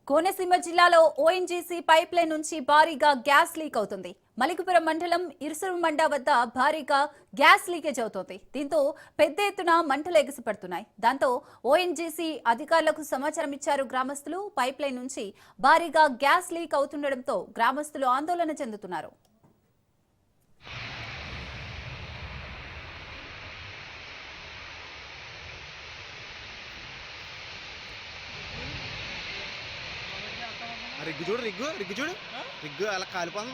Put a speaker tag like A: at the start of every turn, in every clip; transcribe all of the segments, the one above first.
A: కోనసీమ జిల్లాలో ONGC pipe line నుంచి భారీగా గ్యాస్ లీక్ అవుతుంది. మలికిపురం మండలం ఇరుసురుమండ వద్ద భారీగా గ్యాస్ లీకేజ్ అవుతోంది. దీంతో పెద్ద ఎత్తున మంటలు ఎగసిపడుతున్నాయి. దాంతో ఓఎన్జీసీ అధికారులకు సమాచారం ఇచ్చారు గ్రామస్తులు. పైప్ లైన్ నుంచి భారీగా గ్యాస్ లీక్ అవుతుండటంతో గ్రామస్తులు ఆందోళన చెందుతున్నారు.
B: రిగ్గు చూడు రిగ్గు చూడు రిగ్గు అలా కాలిపోతుంది.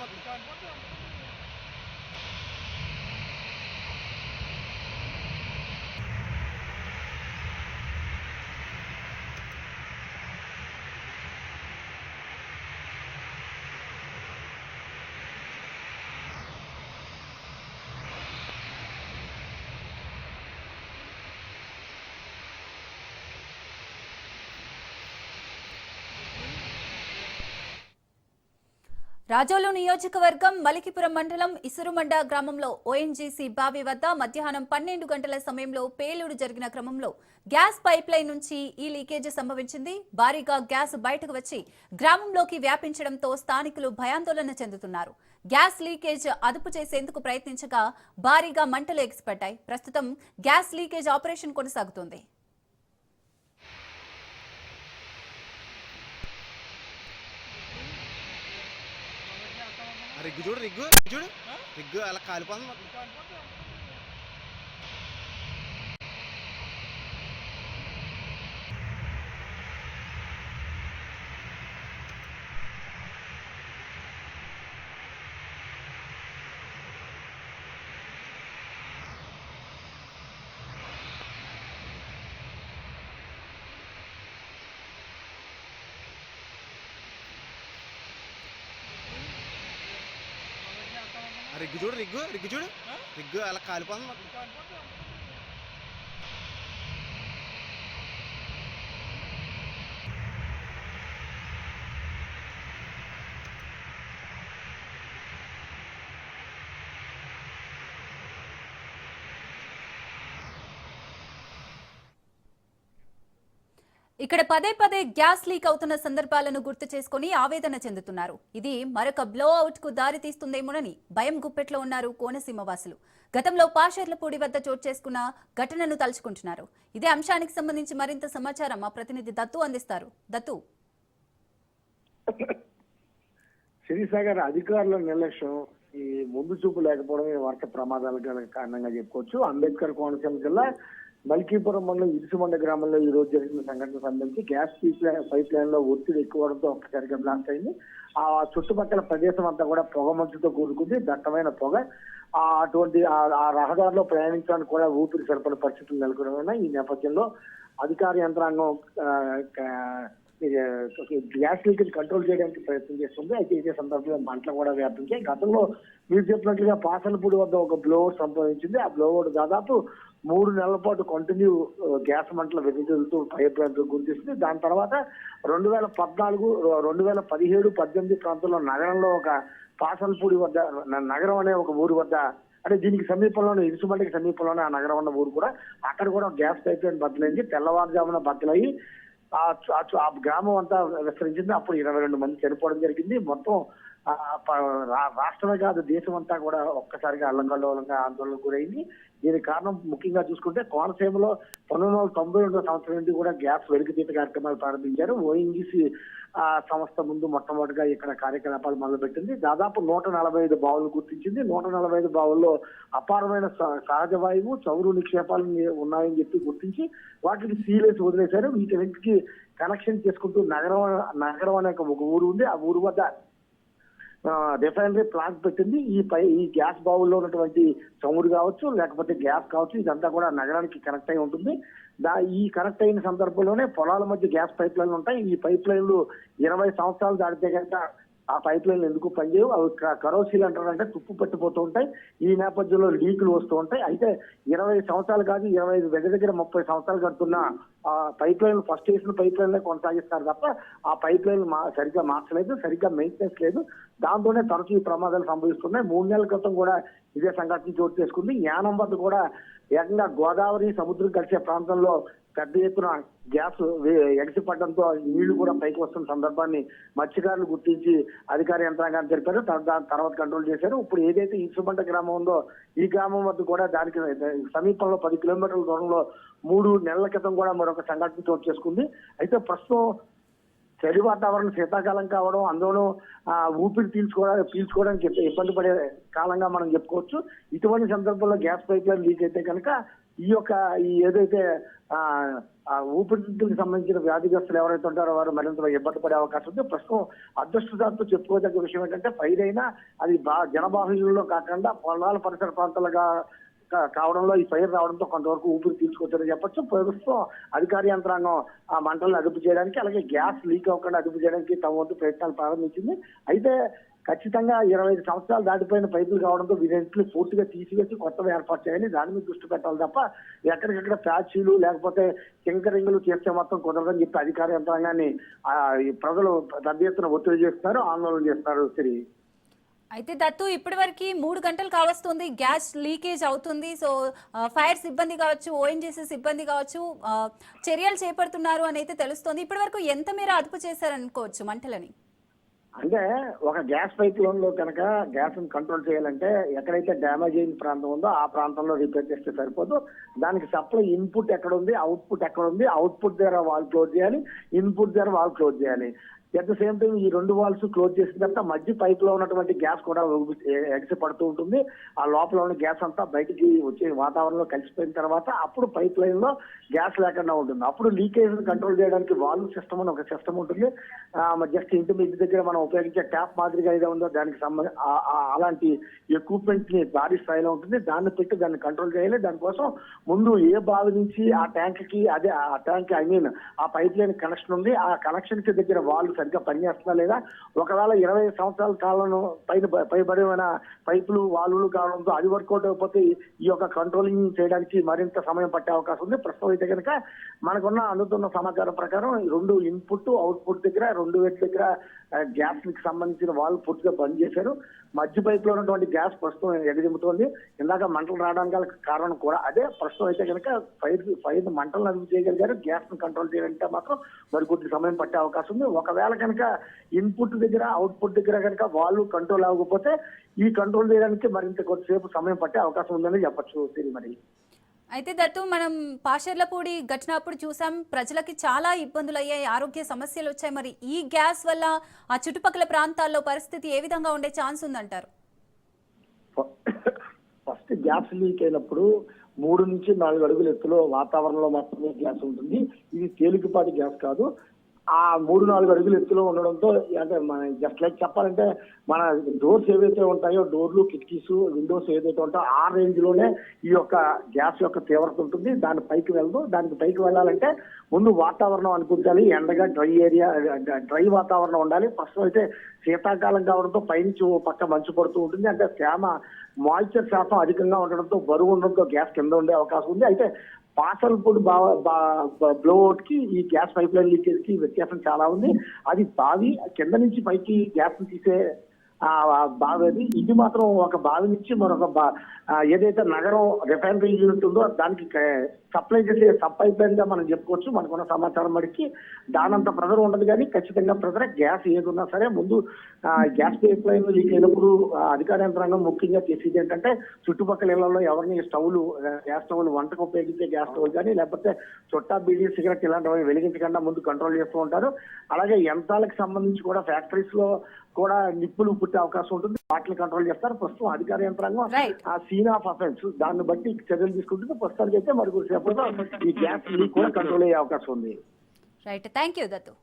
A: రాజోలు నియోజకవర్గం మలికిపురం మండలం ఇసురుమండ గ్రామంలో ఓఎన్జీసీ బావి వద్ద మధ్యాహ్నం 12 గంటల సమయంలో పేలుడు జరిగిన క్రమంలో గ్యాస్ పైప్ లైన్ నుంచి ఈ లీకేజ్ సంభవించింది. భారీగా గ్యాస్ బయటకు వచ్చి గ్రామంలోకి వ్యాపించడంతో స్థానికులు భయాందోళన చెందుతున్నారు. గ్యాస్ లీకేజ్ అదుపు చేసేందుకు ప్రయత్నించగా భారీగా మంటలు ఎగిసిపడ్డాయి. ప్రస్తుతం గ్యాస్ లీకేజ్ ఆపరేషన్ కొనసాగుతోంది.
B: రిగ్గు చూడు రిగ్గు అలా కాలిపోతుంది. రిగ్గు చూడు రిగ్గు అలా కాలిపోతుంది.
A: ఇక్కడ పదే పదే గ్యాస్ లీక్ అవుతున్న సందర్భాలను గుర్తు చేసుకుని ఆవేదన చెందుతున్నారు. ఇది మరొక బ్లో అవుట్ కు దారి తీస్తుందేమోనని భయం గుప్పెట్లో ఉన్నారు కోనసీమ వాసులు. గతంలో పాషర్లపూడి వద్ద చోటు చేసుకున్న ఘటనను తలుచుకుంటున్నారు. ఇదే అంశానికి సంబంధించి మరింత సమాచారం మా ప్రతినిధి దత్తు అందిస్తారు. దత్తు,
C: సిరిసాగర్ అధికారుల నిర్లక్ష్యం, ఈ ముందు చూపు లేకపోవడం వర్ష ప్రమాదాలకు కారణంగా చెప్పుకోవచ్చు. అంబేద్కర్ కోనసీమ జిల్లా మల్కీపురం మండలం ఇరుసుమండ గ్రామంలో ఈ రోజు జరిగిన సంఘటన సంబంధించి గ్యాస్ పైప్ లైన్ లో ఒత్తిడి ఎక్కువడంతో ఒక్కసారిగా బ్లాస్ట్ అయింది. ఆ చుట్టుపక్కల ప్రదేశం అంతా కూడా పొగ మంచుతో కూడుకుంది, దట్టమైన పొగ. అటువంటి ఆ రహదారిలో ప్రయాణించడానికి కూడా ఊపిరి సరిపడే పరిస్థితులు నెలకొని ఉన్నాయి. ఈ నేపథ్యంలో అధికార యంత్రాంగం గ్యాస్ లీకేజ్ కంట్రోల్ చేయడానికి ప్రయత్నం చేస్తుంది. అయితే ఇదే సందర్భంలో మంటలు కూడా వ్యాపించాయి. గతంలో మీరు చెప్పినట్లుగా పాసలపూడి వద్ద ఒక బ్లోవర్ సంభవించింది. ఆ బ్లోవర్ దాదాపు 3 నెలల పాటు కంటిన్యూ గ్యాస్ మంటలు వెదజల్లుతూ పైప్ లైన్ గుర్తిస్తుంది. దాని తర్వాత 2014, 2017, 18 ప్రాంతంలో నగరంలో ఒక పాసలపూడి వద్ద నగరం అనే ఒక ఊరు వద్ద, అంటే దీనికి సమీపంలోనే ఇరుసుమండకి సమీపంలోనే ఆ నగరం ఉన్న ఊరు కూడా, అక్కడ కూడా గ్యాస్ పైప్ లైన్ బద్దలైంది. తెల్లవారుజామున బద్దలయ్యి ఆ గ్రామం అంతా విస్తరించింది. అప్పుడు 22 మంది చనిపోవడం జరిగింది. మొత్తం రాష్ట్రమే కాదు దేశం అంతా కూడా ఒక్కసారిగా అల్లంకల్లోలంగా ఆందోళనకు గురైంది. దీనికి కారణం ముఖ్యంగా చూసుకుంటే కోనసీమలో 1992 సంవత్సరం నుండి కూడా గ్యాస్ వెలికితీత కార్యక్రమాలు ప్రారంభించారు. ఓఎన్జీసీ సంస్థ ముందు మొట్టమొదటిగా ఇక్కడ కార్యకలాపాలు మొదలుపెట్టింది. దాదాపు 145 బావులు గుర్తించింది. 145 బావుల్లో అపారమైన సహజ వాయువు, చమురు నిక్షేపాలు ఉన్నాయని చెప్పి గుర్తించి వాటికి సీలేసి వదిలేశారు. వీటికి కనెక్షన్ చేసుకుంటూ నగరం అనే ఒక ఊరు ఉంది. ఆ ఊరు వద్ద రిఫైనరీ ప్లాంట్ పెట్టింది. ఈ గ్యాస్ బావుల్లో ఉన్నటువంటి చమురు కావచ్చు, లేకపోతే గ్యాస్ కావచ్చు, ఇదంతా కూడా నగరానికి కనెక్ట్ అయి ఉంటుంది. ఈ కనెక్ట్ అయిన సందర్భంలోనే పొలాల మధ్య గ్యాస్ పైప్ లైన్లు ఉంటాయి. ఈ పైప్ లైన్లు 20 సంవత్సరాలు దాటితే కనుక ఆ పైప్ లైన్లు ఎందుకు పనిచేయవు, అవి కరోసీలు అంటారంటే తుప్పు పట్టిపోతూ ఉంటాయి. ఈ నేపథ్యంలో లీకులు వస్తూ ఉంటాయి. అయితే 20 సంవత్సరాలు కాదు, 25 దగ్గర 30 సంవత్సరాలు కడుతున్న ఆ పైప్ లైన్ ఫస్ట్ వేసిన పైప్ లైన్లే కొనసాగిస్తారు తప్ప ఆ పైప్ లైన్ సరిగ్గా మార్చలేదు, సరిగ్గా మెయింటెనెన్స్ లేదు. దాంతోనే తరచూ ఈ ప్రమాదాలు సంభవిస్తున్నాయి. 3 నెలల క్రితం కూడా ఇదే సంఘటన చోటు చేసుకుంది. యానం వద్ద కూడా ఏకంగా గోదావరి సముద్రం కలిసే ప్రాంతంలో పెద్ద ఎత్తున గ్యాస్ ఎగసిపడడంతో నీళ్లు కూడా పైకి వస్తున్న సందర్భాన్ని మత్స్యకారులు గుర్తించి అధికార యంత్రాంగాన్ని తెలిపారు. తర్వాత కంట్రోల్ చేశారు. ఇప్పుడు ఏదైతే ఇసుమంట గ్రామం ఉందో ఈ గ్రామం వద్ద కూడా దానికి సమీపంలో 10 కిలోమీటర్ల దూరంలో 3 నెలల క్రితం కూడా మరొక సంఘటన చోటు చేసుకుంది. అయితే ప్రస్తుతం చలి వాతావరణం శీతాకాలం కావడం, అందులోనూ ఊపిరి పీల్చుకోవడానికి ఇబ్బంది పడే కాలంగా మనం చెప్పుకోవచ్చు. ఇటువంటి సందర్భంలో గ్యాస్ పైప్ లైన్ లీక్ అయితే కనుక ఈ ఏదైతే ఊపిరితిత్తులకు సంబంధించిన వ్యాధిగ్రస్తులు ఎవరైతే ఉంటారో వారు మరింత ఇబ్బంది పడే అవకాశం ఉంది. ప్రస్తుతం అదృష్టశాత్తు చెప్పుకోదగ్గ విషయం ఏంటంటే ఫైర్ అయినా అది జనబాహుళ్యంలో కాకుండా పొలాల పరిసర ప్రాంతాలుగా కావడంలో ఈ ఫైర్ రావడంతో కొంతవరకు ఊపిరి తీసుకొచ్చారని చెప్పొచ్చు. ప్రస్తుతం అధికార యంత్రాంగం ఆ మంటలను అదుపు చేయడానికి, అలాగే గ్యాస్ లీక్ అవ్వకుండా అదుపు చేయడానికి తమ వంతు ప్రయత్నాలు ప్రారంభించింది. అయితే ఖచ్చితంగా 25 సంవత్సరాలు దాటిపోయిన పైపులు కావడంతో వీరింటిని పూర్తిగా తీసివేసి కొత్తవి ఏర్పాటు చేయాలి. దాని మీద దృష్టి పెట్టాలి తప్ప ఎక్కడికెక్కడ ప్యాచీలు లేకపోతే కింకరింగులు చేస్తే మొత్తం కుదరదని చెప్పి అధికార యంత్రాంగాన్ని ప్రజలు పెద్ద ఎత్తున ఒత్తిడి చేస్తున్నారు, ఆందోళన చేస్తున్నారు. సరే,
A: అయితే దత్తు ఇప్పటి వరకు 3 గంటలు కావస్తుంది గ్యాస్ లీకేజ్ అవుతుంది. సో ఫైర్ సిబ్బంది కావచ్చు, ఓఎన్జీసీ సిబ్బంది కావచ్చు చర్యలు చేపడుతున్నారు అని అయితే తెలుస్తోంది. ఇప్పటి వరకు ఎంత మేర అదుపు చేశారనుకోవచ్చు మంటలని?
C: అంటే ఒక గ్యాస్ పైప్ లైన్ లో కనుక గ్యాస్ కంట్రోల్ చేయాలంటే ఎక్కడైతే డ్యామేజ్ అయిన ప్రాంతం ఉందో ఆ ప్రాంతంలో రిపేర్ చేస్తే సరిపోదు. దానికి సప్లై ఇన్పుట్ ఎక్కడ ఉంది, అవుట్పుట్ ఎక్కడ ఉంది, అవుట్పుట్ దగ్గర వాల్ క్లోజ్ చేయాలి, ఇన్పుట్ దగ్గర వాల్ క్లోజ్ చేయాలి. ఎట్ ద సేమ్ టైం ఈ 2 వాల్స్ క్లోజ్ చేసిన తర్వాత మధ్య పైప్ లో ఉన్నటువంటి గ్యాస్ కూడా ఎగసి పడుతూ ఉంటుంది. ఆ లోపల ఉన్న గ్యాస్ అంతా బయటికి వచ్చే వాతావరణంలో కలిసిపోయిన తర్వాత అప్పుడు పైప్ లైన్ లో గ్యాస్ లేకుండా ఉంటుంది. అప్పుడు లీకేజ్ కంట్రోల్ చేయడానికి వాల్వ్ సిస్టమ్ అని ఒక సిస్టమ్ ఉంటుంది. జస్ట్ ఇంటి దగ్గర మనం ఉపయోగించే ట్యాప్ మాదిరిగా ఏదో ఉందో దానికి అలాంటి ఎక్విప్మెంట్ ని భారీ స్థాయిలో ఉంటుంది. దాన్ని పెట్టి దాన్ని కంట్రోల్ చేయాలి. దానికోసం ముందు ఏ బావి నుంచి ఆ ట్యాంక్ కి ఆ పైప్ లైన్ కనెక్షన్ ఉంది. ఆ కనెక్షన్ కి దగ్గర వాల్వ్ సరిగ్గా పనిచేస్తుందా లేదా, ఒకవేళ 20 సంవత్సరాల కాలం పైబడిన పైపులు వాల్వులు కావడంతో అది వర్కౌట్ అయిపోతే ఈ యొక్క కంట్రోలింగ్ చేయడానికి మరింత సమయం పట్టే అవకాశం ఉంది. ప్రస్తుతం అయితే కనుక అందుతున్న సమాచారం ప్రకారం 2 ఇన్పుట్ అవుట్పుట్ దగ్గర 2 వేట్ దగ్గర గ్యాస్ కి సంబంధించిన వాళ్ళు పూర్తిగా బంద్ చేశారు. మధ్య పైప్ లో ఉన్నటువంటి గ్యాస్ ప్రస్తుతం ఎగదిమ్ముతోంది. ఇందాక మంటలు రావడానికి కారణం కూడా అదే. ప్రస్తుతం అయితే కనుక ఫైర్ మంటలను అదుపు చేయగలిగారు. గ్యాస్ ను కంట్రోల్ చేయాలంటే మాత్రం మరికొద్ది సమయం పట్టే అవకాశం ఉంది. ఒకవేళ కనుక ఇన్పుట్ దగ్గర అవుట్పుట్ దగ్గర కనుక వాళ్ళు కంట్రోల్ అవ్వకపోతే ఈ కంట్రోల్ చేయడానికి మరింత కొద్దిసేపు సమయం పట్టే అవకాశం ఉందని చెప్పచ్చు. మరి
A: అయితే దత్తు మనం పాషర్లపూడి ఘటనప్పుడు చూసాం, ప్రజలకి చాలా ఇబ్బందులు అయ్యాయి, ఆరోగ్య సమస్యలు వచ్చాయి. మరి ఈ గ్యాస్ వల్ల ఆ చుట్టుపక్కల ప్రాంతాల్లో పరిస్థితి ఏ విధంగా ఉండే ఛాన్స్ ఉందంటారు?
C: ఫస్ట్ గ్యాస్ లీక్ అయినప్పుడు 3 నుంచి 4 అడుగుల ఎత్తులో వాతావరణంలో మాత్రమే గ్యాస్ ఉంటుంది. ఇది తేలికపాటి గ్యాస్ కాదు. ఆ 3-4 అడుగుల ఎత్తులో ఉండడంతో అంటే మన జస్ట్ లైక్ చెప్పాలంటే మన డోర్స్ ఏవైతే ఉంటాయో, డోర్లు కిటికీస్ విండోస్ ఏదైతే ఉంటాయో ఆ రేంజ్ లోనే ఈ యొక్క గ్యాస్ యొక్క తీవ్రత ఉంటుంది. దాని పైకి వెళ్ళదు. దానికి పైకి వెళ్ళాలంటే ముందు వాతావరణం అనుకుంటాలి, ఎండగా డ్రై వాతావరణం ఉండాలి. ప్రస్తుతం అయితే శీతాకాలం కావడంతో పైనుంచి పక్క మంచు పడుతూ ఉంటుంది. అంటే మాయిశ్చర్ శాతం అధికంగా ఉండడంతో బరువు ఉండడంతో గ్యాస్ కింద ఉండే అవకాశం ఉంది. అయితే పాసల్పూడి బ్లోఅవుట్ కి ఈ గ్యాస్ పైప్ లైన్ లీకేజ్ కి వ్యత్యాసం చాలా ఉంది. అది బావి కింద నుంచి పైకి గ్యాస్ తీసే బావి అది. ఇది మాత్రం ఒక బావి నుంచి మరొక ఏదైతే నగరం రిఫైనరీ యూనిట్ ఉందో దానికి సప్లై చేసే సబ్ పైప్ లైన్ గా మనం చెప్పుకోవచ్చు. మనకున్న సమాచారం మడికి దానంత ప్రెజర్ ఉండదు. కానీ ఖచ్చితంగా ప్రెజర్ గ్యాస్ ఏది ఉన్నా సరే ముందు గ్యాస్ పైప్ లైన్ లీక్ అయినప్పుడు అధికార యంత్రాంగం ముఖ్యంగా చేసేది ఏంటంటే చుట్టుపక్కల ఇళ్లలో ఎవరిని గ్యాస్ స్టవ్లు వంటకు ఉపయోగించే గ్యాస్ స్టవ్ కానీ లేకపోతే చుట్టా బీడీ సిగరెట్ ఇలాంటివి వెలిగించకుండా ముందు కంట్రోల్ చేస్తూ ఉంటారు. అలాగే యంత్రాలకు సంబంధించి కూడా ఫ్యాక్టరీస్ లో కూడా నిప్పులు పుట్టే అవకాశం ఉంటుంది. వాటిని కంట్రోల్ చేస్తారు. ప్రస్తుతం అధికార యంత్రాంగం ఆ సీన్ ఆఫ్ అఫెన్స్ దాన్ని బట్టి చర్యలు తీసుకుంటుంది. ప్రస్తుతానికి అయితే మరి ఈ గ్యాస్ లీక్ కూడా కంట్రోల్ అయ్యే అవకాశం ఉంది.
A: Right, thank you Dattu.